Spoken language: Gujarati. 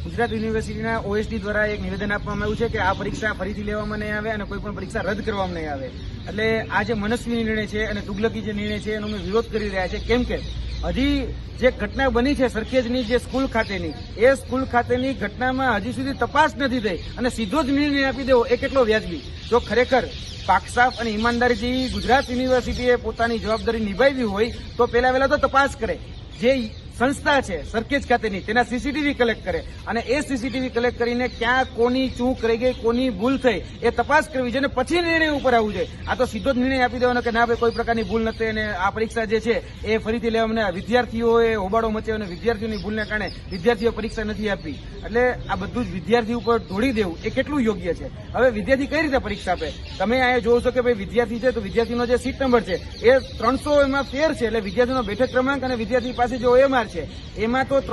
ગુજરાત યુનિવર્સિટીના OSD દ્વારા એક નિવેદન આપવામાં આવ્યું છે કે આ પરીક્ષા ફરીથી લેવામાં નહીં આવે અને કોઈ પણ પરીક્ષા રદ કરવામાં નહીં આવે. એટલે આ જે મનસ્વી નિર્ણય છે અને તુગલકી જે નિર્ણય છે એનો અમે વિરોધ કરી રહ્યા છે. કેમ કે હજી જે ઘટના બની છે સરખેજની જે સ્કૂલ ખાતેની, એ સ્કૂલ ખાતેની ઘટનામાં હજી સુધી તપાસ નથી થઈ અને સીધો જ નિર્ણય આપી દેવો એ કેટલો વ્યાજબી. જો ખરેખર પાકસાફ અને ઈમાનદારીથી ગુજરાત યુનિવર્સિટીએ પોતાની જવાબદારી નિભાવી હોય તો પહેલા તો તપાસ કરે. જે સંસ્થા છે સરખેજ ખાતેની તેના CCTV કલેક્ટ કરે અને એ CCTV કલેક્ટ કરીને ક્યાં કોની ચૂક રહી ગઈ, કોની ભૂલ થઈ એ તપાસ કરવી છે અને પછી નિર્ણય ઉપર આવવું જોઈએ. આ તો સીધો જ નિર્ણય આપી દેવાનો કે ના ભાઈ કોઈ પ્રકારની ભૂલ નથી અને આ પરીક્ષા જે છે એ ફરીથી લેવામાં. વિદ્યાર્થીઓએ હોબાળો મચ્યો અને વિદ્યાર્થીઓની ભૂલને કારણે વિદ્યાર્થીઓ પરીક્ષા નથી આપી. એટલે આ બધું જ વિદ્યાર્થી ઉપર ઢોળી દેવું એ કેટલું યોગ્ય છે. હવે વિદ્યાર્થી કઈ રીતે પરીક્ષા આપે? તમે અહીંયા જોવો છો કે ભાઈ વિદ્યાર્થી છે તો વિદ્યાર્થીનો જે સીટ નંબર છે એ 300 એમાં ફેર છે. એટલે વિદ્યાર્થીનો બેઠક ક્રમાંક અને વિદ્યાર્થી પાસે જે OMR છે એમાં તો